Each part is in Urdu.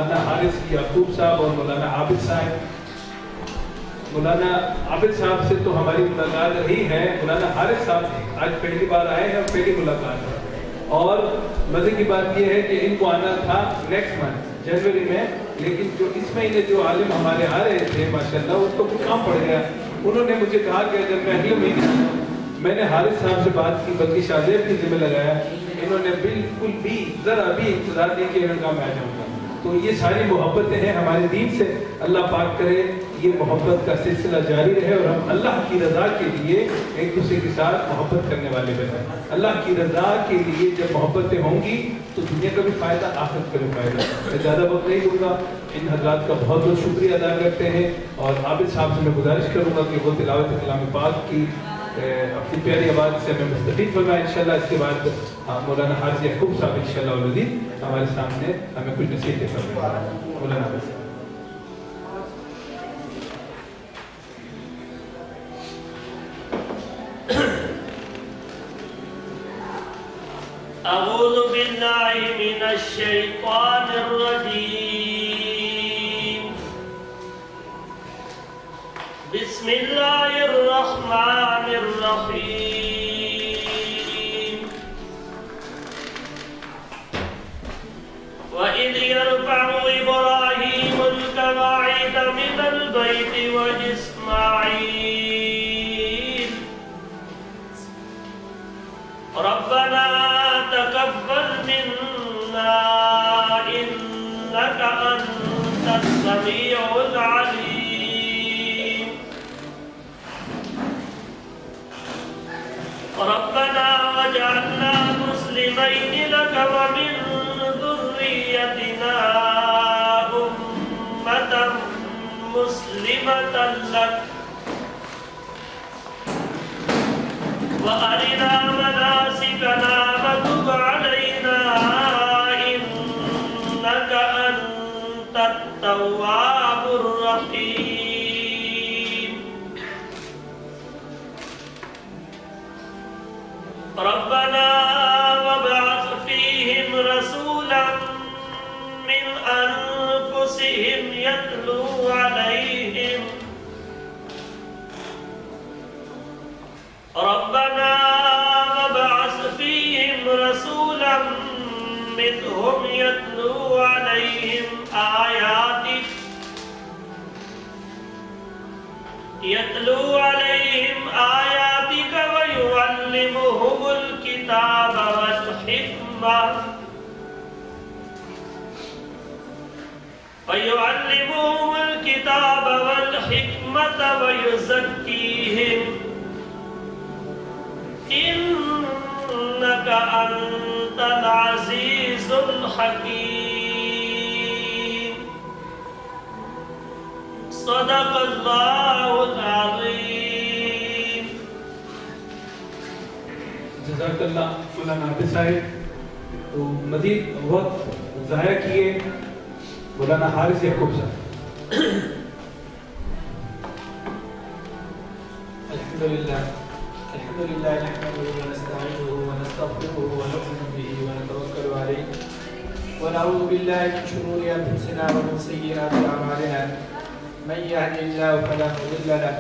مولانا حارث یعقوب صاحب اور مولانا عابد صاحب. مولانا عابد صاحب سے تو ہماری ملاقات رہی ہے, مولانا حارث صاحب آج پہلی بار آئے ہیں اور پہلی ملاقات ہے. اور مزے کی بات یہ ہے کہ ان کو آنا تھا نیکسٹ منتھ جنوری میں, لیکن جو اس مہینے جو عالم ہمارے آ رہے تھے ماشاءاللہ اس کو کچھ کام پڑ گیا. انہوں نے مجھے کہا کہ اگر میں اگلے مہینے میں نے حارث صاحب سے بات کی, بلکہ شاہزیب کی ذمہ لگایا, انہوں نے بالکل بھی ذرا بھی انتظار نہیں کیا, انہوں نے کہا میں آ جاؤں گا. تو یہ ساری محبتیں ہیں ہمارے دین سے. اللہ پاک کرے یہ محبت کا سلسلہ جاری رہے اور ہم اللہ کی رضا کے لیے ایک دوسرے کے ساتھ محبت کرنے والے بنیں. اللہ کی رضا کے لیے جب محبتیں ہوں گی تو دنیا کا بھی فائدہ, آخرت کا بھی فائدہ. میں زیادہ وقت نہیں دوں گا, ان حضرات کا بہت بہت شکریہ ادا کرتے ہیں. اور عابد صاحب سے میں گزارش کروں گا کہ وہ تلاوت کلام پاک کی اپنی پیاری آواز سے ہمیں مستفید فرمائے انشاءاللہ. اس کے بعد مولانا حارث یعقوب صاحب انشاءاللہ العزیز ہمارے سامنے ہمیں کچھ نصیحتیں فرمائیں. مولانا حارث. اعوذ باللہ من الشیطان الرجیم. بسم اللہ الرحمن الرحیم. وَإِذْ يَرْفَعُ إِبْرَاهِيمُ الْقَوَاعِدَ مِنَ الْبَيْتِ وَإِسْمَاعِيلُ رَبَّنَا تقبل منا إنك أنت السميع العليم. ربنا واجعلنا مسلمين لك ومن ذريتنا أمة مسلمة لك وأرنا مناسكنا وتب علينا إنك أنت التواب الرحيم. ربنا وابعث فيهم رسولا من أنفسهم يتلو عليهم ربنا وابعث فيهم رسولا منهم يتلو عليهم آياتك ويعلمهم الكتاب والحكمة ويزكيهم إنك أنت العزيز الحكيم. صدق الله العظيم. جزاک اللہ مولانا عابد صاحب. تو مزید وقت ضائع کیے مولانا حارث یعقوب صاحب. الحمد لله نحمده ونستعينه ونستغفره ونؤمن به ونتوكل عليه ونعوذ بالله من شرور انفسنا ومن سيئات اعمالنا. من يهد الله فلا مضل له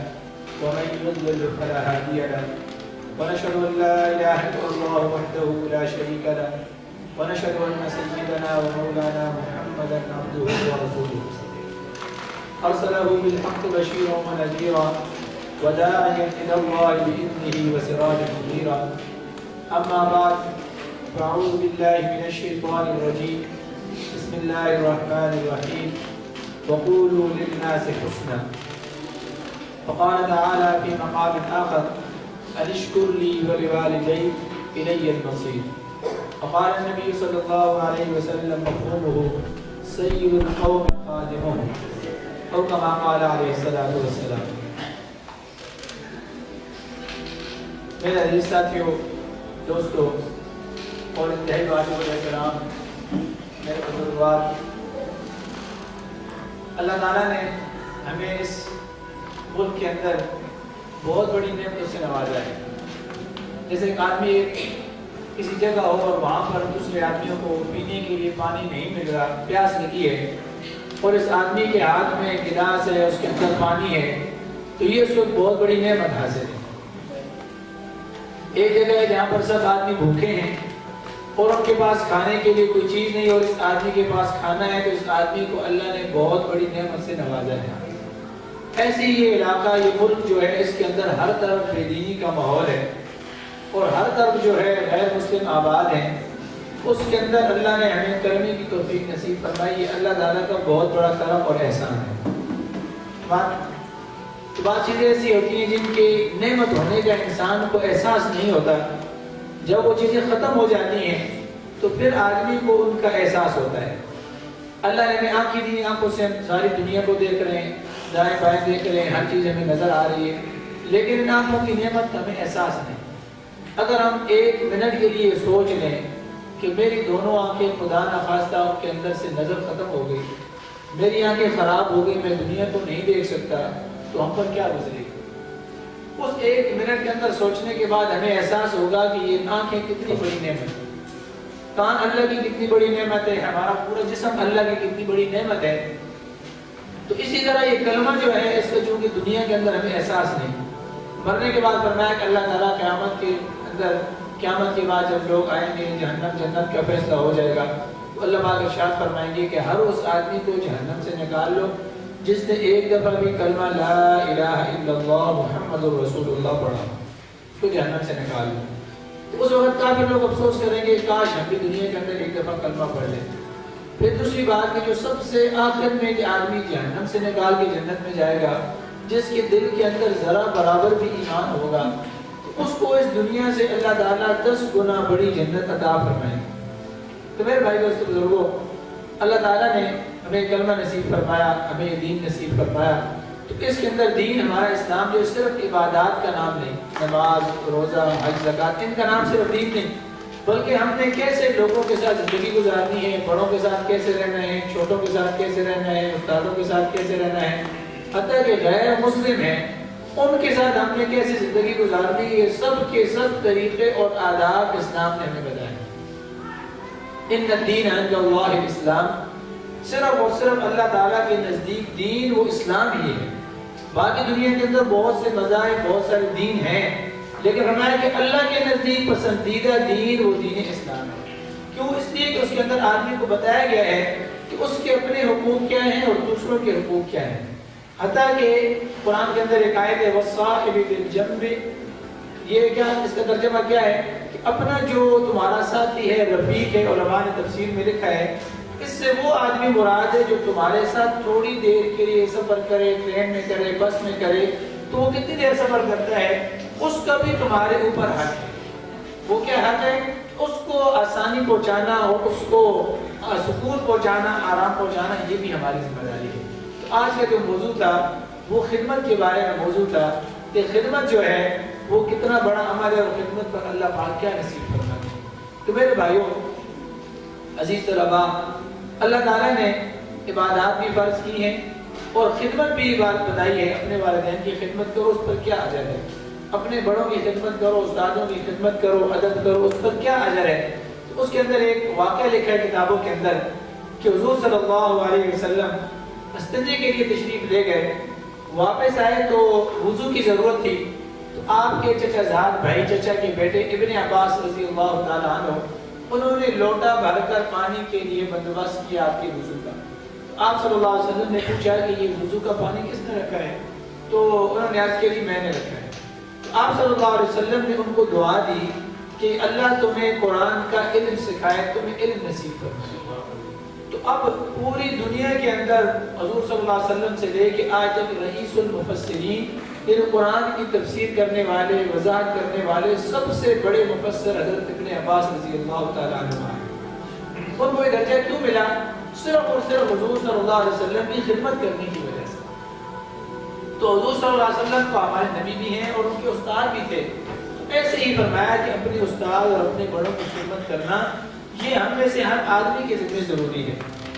ومن يضلل فلا هادي له. ونشهد ان لا اله الا الله وحده لا شريك له ونشهد ان سيدنا ومولانا محمدا عبده ورسوله ارسله بالحق بشيرا ونذيرا وداعيا إلى الله بإذنه وسراجا منيرا. أما بعد فأعوذ بالله من الشيطان الرجيم. بسم الله الرحمن الرحيم. وقولوا للناس حسنا. فقال تعالى في مقام آخر أن اشكر لي ولوالديك إلي المصير. وقال النبي صلى الله عليه وسلم مفهومه سيد القوم خادمهم أو كما قال عليه الصلاة والسلام. میرے عزیز ساتھیوں، دوستوں اور انتہائی واجب الاحترام میرے بزرگوار، اللہ تعالیٰ نے ہمیں اس ملک کے اندر بہت بڑی نعمتوں سے نوازا ہے. جیسے ایک آدمی کسی جگہ ہو اور وہاں پر دوسرے آدمیوں کو پینے کے لیے پانی نہیں مل رہا، پیاس لگی ہے، اور اس آدمی کے ہاتھ میں گلاس ہے، اس کے اندر پانی ہے، تو یہ اس کو بہت بڑی نعمت حاصل ہے۔ ایک جگہ ہے جہاں پر سب آدمی بھوکے ہیں اور ان کے پاس کھانے کے لیے کوئی چیز نہیں، اور اس آدمی کے پاس کھانا ہے، تو اس آدمی کو اللہ نے بہت بڑی نعمت سے نوازا ہے۔ ایسے یہ علاقہ، یہ ملک جو ہے، اس کے اندر ہر طرف بے دینی کا ماحول ہے اور ہر طرف جو ہے غیر مسلم آباد ہیں۔ اس کے اندر اللہ نے ہمیں کرنے کی توفیق نصیب فرمائی، یہ اللہ تعالیٰ کا بہت بڑا کرم اور احسان ہے۔ بات چیزیں ایسی ہوتی ہیں جن کی نعمت ہونے کا انسان کو احساس نہیں ہوتا، جب وہ چیزیں ختم ہو جاتی ہیں تو پھر آدمی کو ان کا احساس ہوتا ہے۔ اللہ نے ہمیں آنکھیں دی، آنکھوں سے ہم ساری دنیا کو دیکھ رہے ہیں، دائیں بائیں دیکھ رہے ہیں، ہر چیز ہمیں نظر آ رہی ہے، لیکن ان آنکھوں کی نعمت ہمیں احساس نہیں۔ اگر ہم ایک منٹ کے لیے سوچ لیں کہ میری دونوں آنکھیں خدا نخواستہ ان کے اندر سے نظر ختم ہو گئی، میری آنکھیں خراب ہو گئی، میں دنیا کو نہیں دیکھ سکتا، تو ہم پر کیا گزرے گی؟ اس ایک منٹ کے اندر سوچنے کے بعد ہمیں احساس ہوگا کہ یہ آنکھیں کتنی بڑی نعمت ہے، کان اللہ کی کتنی بڑی نعمت ہے، ہمارا پورا جسم اللہ کی کتنی بڑی نعمت ہے۔ تو اسی طرح یہ کلمہ جو ہے، اس کا چونکہ دنیا کے اندر ہمیں احساس نہیں، مرنے کے بعد فرمایا کہ اللہ تعالیٰ قیامت کے اندر، قیامت کے بعد جب لوگ آئیں گے، جہنم جنت کا فیصلہ ہو جائے گا، تو اللہ پاک ارشاد فرمائیں گے کہ ہر اس آدمی کو جہنم سے نکال لو جس نے ایک دفعہ بھی کلمہ لا الہ الا اللہ محمد رسول اللہ پڑھا، اس کو جہنم سے نکال لو۔ تو اس وقت کافر لوگ افسوس کریں گے کاش ہم بھی دنیا کے اندر ایک دفعہ کلمہ پڑھ لیں۔ پھر دوسری بات کہ جو سب سے آخر میں کہ آدمی جہنم سے نکال کے جنت میں جائے گا، جس کے دل کے اندر ذرا برابر بھی ایمان ہوگا، تو اس کو اس دنیا سے اللہ تعالیٰ 10 گنا بڑی جنت عطا فرمائیں گے۔ تو میرے بھائی دوستو بزرگوں، اللہ تعالیٰ نے ہمیں کلمہ نصیب فرمایا، ہمیں دین نصیب فرمایا، تو اس کے اندر دین ہمارا اسلام جو صرف عبادات کا نام نہیں، نماز، روزہ، حج، زکوٰۃ، ان کا نام صرف دین نہیں، بلکہ ہم نے کیسے لوگوں کے ساتھ زندگی گزارنی ہے، بڑوں کے ساتھ کیسے رہنا ہے، چھوٹوں کے ساتھ کیسے رہنا ہے، استادوں کے ساتھ کیسے رہنا ہے، حتیٰ کہ غیر مسلم ہیں ان کے ساتھ ہم نے کیسے زندگی گزارنی ہے، یہ سب کے سب طریقے اور آداب اسلام نے ہمیں بتائے۔ ان الدین عند اللہ الاسلام، صرف اور صرف اللہ تعالیٰ کے نزدیک دین وہ اسلام ہی ہے۔ باقی دنیا کے اندر بہت سے مذاہب، بہت سارے دین ہیں، لیکن فرمایا کہ اللہ کے نزدیک پسندیدہ دین وہ دین اسلام ہے۔ کیوں؟ اس لیے کہ اس کے اندر آدمی کو بتایا گیا ہے کہ اس کے اپنے حقوق کیا ہیں اور دوسروں کے حقوق کیا ہیں۔ حتیٰ کہ قرآن کے اندر ایک آیت ہے وَالصَّاحِبِ بِالْجَنبِ، یہ کیا، اس کا ترجمہ کیا ہے کہ اپنا جو تمہارا ساتھی ہے، رفیق ہے، علماء نے تفسیر میں لکھا ہے اس سے وہ آدمی مراد ہے جو تمہارے ساتھ تھوڑی دیر کے لیے سفر کرے، ٹرین میں کرے، بس میں کرے، تو وہ کتنی دیر سفر کرتا ہے، اس کا بھی تمہارے اوپر حق ہے۔ وہ کیا حق ہے؟ اس کو آسانی پہنچانا اور اس کو سکون پہنچانا، آرام پہنچانا، یہ بھی ہماری ذمہ داری ہے۔ تو آج کا جو موضوع تھا وہ خدمت کے بارے میں موضوع تھا کہ خدمت جو ہے وہ کتنا بڑا عمل ہے اور خدمت پر اللہ پاک کیا نصیب فرماتا ہے۔ تو میرے بھائیوں، عزیز طلباء، اللہ تعالیٰ نے عبادات بھی فرض کی ہیں اور خدمت بھی بات بتائی ہے۔ اپنے والدین کی خدمت کرو، اس پر کیا اجر ہے، اپنے بڑوں کی خدمت کرو، استادوں کی خدمت کرو، ادب کرو، اس پر کیا اجر ہے۔ تو اس کے اندر ایک واقعہ لکھا ہے کتابوں کے اندر کہ حضور صلی اللہ علیہ وسلم استنجے کے لیے تشریف لے گئے، واپس آئے تو وضو کی ضرورت تھی، تو آپ کے چچا زاد بھائی، چچا کے بیٹے ابن عباس رضی اللہ تعالیٰ عنہ، انہوں نے لوٹا بھر کر پانی کے لیے بندوبست کیا آپ کے وضو کا۔ تو آپ صلی اللہ علیہ وسلم نے پوچھا کہ یہ وضو کا پانی کس نے رکھا ہے؟ تو انہوں نے عرض کیا جی میں نے رکھا ہے۔ تو آپ صلی اللہ علیہ وسلم نے ان کو دعا دی کہ اللہ تمہیں قرآن کا علم سکھائے، تمہیں علم نصیب فرمائے۔ تو اب پوری دنیا کے اندر حضور صلی اللہ علیہ وسلم سے لے کے آج تک رئیس المفسرین، یعنی قرآن کی تفسیر کرنے والے، وضاحت کرنے والے سب سے بڑے مفسر حضرت ابن عباس رضی اللہ تعالیٰ عنہ ہیں۔ ان کو یہ درجہ کیوں ملا؟ صرف اور صرف حضور صلی اللہ علیہ وسلم کی خدمت کرنے کی وجہ سے۔ تو حضور صلی اللہ علیہ وسلم تو ہمارے نبی بھی ہیں اور ان کے استاد بھی تھے، تو ایسے ہی فرمایا کہ اپنے استاد اور اپنے بڑوں کی خدمت کرنا یہ ہم میں سے ہر آدمی کے ذمہ ضروری ہے۔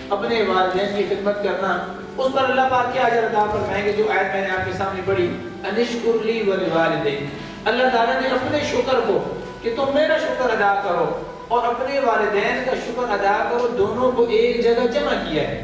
اپنے والدین کی خدمت کرنا، اس پر اللہ پاک کیا اجر عطا فرمائیں گے؟ جو آیت میں نے آپ کے سامنے پڑھی، انشکر لی ولوالدیک، اللہ تعالیٰ نے اپنے شکر کو کہ تم میرا شکر ادا کرو اور اپنے والدین کا شکر ادا کرو، دونوں کو ایک جگہ جمع کیا ہے۔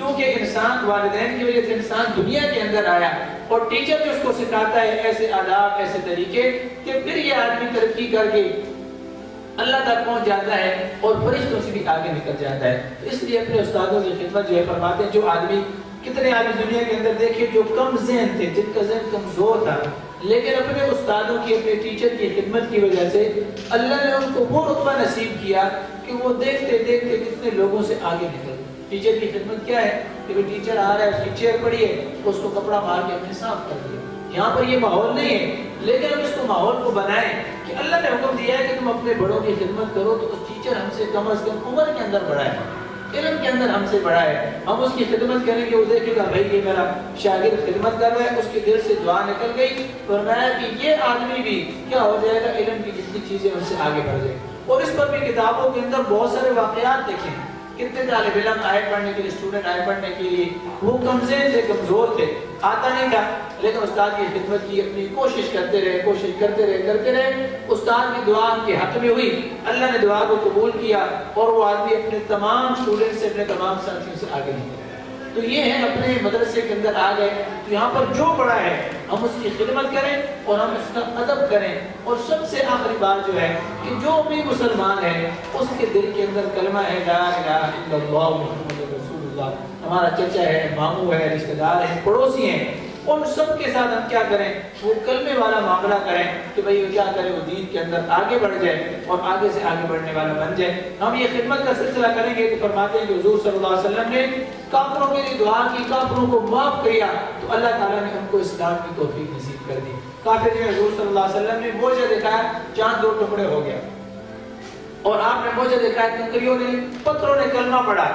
کیونکہ انسان والدین کی وجہ سے انسان دنیا کے اندر آیا اور ٹیچر جو اس کو سکھاتا ہے ایسے آداب ایسے طریقے کہ پھر یہ آدمی ترقی کر کے اللہ تک پہنچ جاتا ہے اور فرشتوں سے بھی آگے نکل جاتا ہے. اس لیے اپنے استادوں کی خدمت جو ہے فرماتے ہیں, جو آدمی کتنے آدمی دنیا کے اندر دیکھے جو کم ذہن تھے, جن کا ذہن کمزور تھا, لیکن اپنے استادوں کی اپنے ٹیچر کی خدمت کی وجہ سے اللہ نے ان کو وہ رتبہ نصیب کیا کہ وہ دیکھتے دیکھتے کتنے لوگوں سے آگے نکل. ٹیچر کی خدمت کیا ہے کہ وہ ٹیچر آ رہا ہے, اس کی چیئر پڑی ہے, اس کو کپڑا مار کے اپنے صاف کر دیا. یہاں پر یہ ماحول نہیں ہے, لیکن ہم اس کو ماحول کو بنائیں کہ اللہ نے حکم دیا ہے کہ تم اپنے بڑوں کی خدمت کرو, تو اس ٹیچر ہم سے کم از کم عمر کے اندر بڑا ہے, علم کے اندر ہم سے بڑا ہے, ہم اس کی خدمت کریں گے, وہ دیکھے گا بھائی یہ میرا شاگرد خدمت کر رہا ہے, اس کے دل سے دعا نکل گئی, فرمایا کہ یہ آدمی بھی کیا ہو جائے گا, علم کی جتنی چیزیں ان سے آگے بڑھ جائے. اور اس پر بھی کتابوں کے اندر بہت سارے واقعات دیکھیں, کتنے طالب علم آئے پڑھنے کے لیے, اسٹوڈنٹ آئے پڑھنے کے لیے, وہ کمزور تھے, کمزور تھے, آتا نہیں تھا, لیکن استاد کی خدمت کی, اپنی کوشش کرتے رہے, استاد کی دعا ان کے حق میں ہوئی, اللہ نے دعا کو قبول کیا اور وہ آدمی اپنے تمام اسٹوڈنٹ سے, اپنے تمام ساتھیوں سے آگے نکل. تو یہ ہے اپنے مدرسے کے اندر آ گئے, تو یہاں پر جو بڑا ہے ہم اس کی خدمت کریں اور ہم اس کا ادب کریں. اور سب سے آخری بات جو ہے کہ جو بھی مسلمان ہے اس کے دل کے اندر کلمہ ہے لا الہ الا اللہ محمد رسول اللہ, ہمارا چچا ہے, ماموں ہے, رشتہ دار ہیں, پڑوسی ہیں, ان سب کے ساتھ ہم کیا کریں, وہ کلمے والا معاملہ کریں کہ بھئی وہ کیا کرے, وہ دین کے اندر آگے بڑھ جائے اور آگے سے آگے بڑھنے والا بن جائے. ہم یہ خدمت کا سلسلہ کریں گے. تو فرماتے ہیں کہ حضور صلی اللہ علیہ وسلم نے کافروں کے لیے دعا کی, کافروں کو معاف کیا, تو اللہ تعالیٰ نے ان کو اسلام کی توفیق نصیب کر دی. کافر جو حضور صلی اللہ علیہ وسلم نے معجزہ دکھایا, چاند 2 ٹکڑے ہو گیا, اور آپ نے معجزہ دکھایا, کنکریوں نے, پتھروں نے کلمہ پڑھا,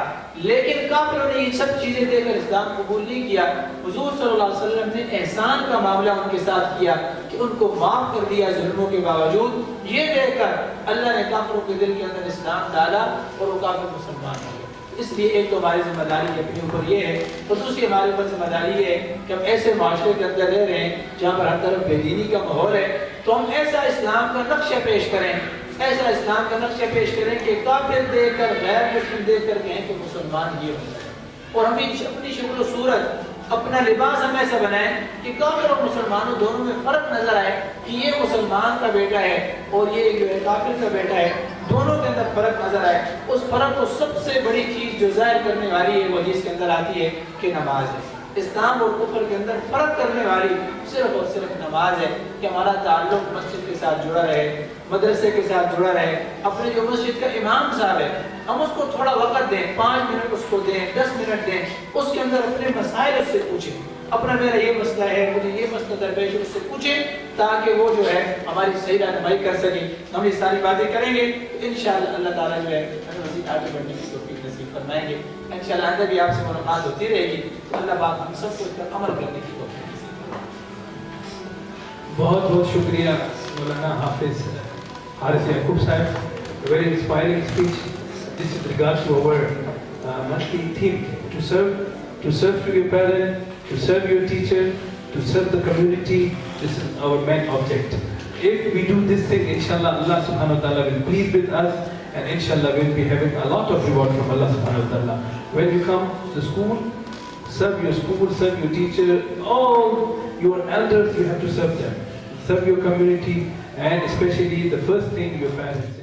لیکن کافروں نے یہ سب چیزیں دے کر اسلام قبول نہیں کیا. حضور صلی اللہ علیہ وسلم نے احسان کا معاملہ ان کے ساتھ کیا کہ ان کو معاف کر دیا ظلموں کے باوجود. یہ دیکھ کر اللہ نے کافروں کے دل کے اندر اسلام ڈالا اور وہ کافر مسلمان ہو گئے. اس لیے ایک تو ہماری ذمہ داری اپنے اوپر یہ ہے, اور دوسری ہمارے اوپر ذمہ داری یہ ہے کہ ہم ایسے معاشرے کے اندر رہ رہے ہیں جہاں پر ہر طرف بے دینی کا ماحول ہے, تو ہم ایسا اسلام کا نقشہ پیش کریں, ایسا اسلام کا نقشہ پیش کریں کہ کافر دیکھ کر, غیر مسلم دیکھ کر کہیں کہ مسلمان یہ ہوتا ہے. اور ہمیں اپنی شکل و صورت, اپنا لباس ہم ایسا بنائیں کہ کافر اور مسلمانوں دونوں میں فرق نظر آئے کہ یہ مسلمان کا بیٹا ہے اور یہ جو ہے کافر کا بیٹا ہے, دونوں کے اندر فرق نظر آئے. اس فرق کو سب سے بڑی چیز جو ظاہر کرنے والی ہے وہ حدیث کے اندر آتی ہے کہ نماز ہے. اسلام اور کفر کے اندر فرق کرنے والی صرف اور صرف نماز ہے, کہ ہمارا تعلق مسجد کے ساتھ جڑا رہے, مدرسے کے ساتھ جڑا رہے. اپنے جو مسجد کا امام صاحب ہے, ہم اس کو تھوڑا وقت دیں, 5 منٹ اس کو دیں, 10 منٹ دیں, اس کے اندر اپنے مسائل اس سے پوچھیں, اپنا میرا یہ مسئلہ ہے, مجھے یہ مسئلہ درپیش ہے, اس سے پوچھیں تاکہ وہ جو ہے ہماری صحیح رہنمائی کر سکے. ہم یہ ساری باتیں کریں گے تو انشاءاللہ اللہ تعالیٰ جو ہے ہمیں مزید آگے بڑھنے کی توفیق نصیب فرمائیں گے. انشاءاللہ آئندہ بھی آپ سے ملاقات ہوتی رہے گی, تو اللہ پاک ہم سب کو اس پر عمل کرنے کی توفیق نصیب فرمائے. بہت بہت شکریہ مولانا حافظ حارث یعقوب صاحب. Very inspiring speech. This is regards to our monthly theme, to serve to your parent, to serve your teacher, to serve the community. This is our main object. If we do this thing, inshallah, Allah subhanahu wa ta'ala will please with us, and inshallah we'll be having a lot of reward from Allah subhanahu wa ta'ala. When you come to school, serve your teacher, all your elders, you have to serve them. Serve your community, and especially the first thing, your parents.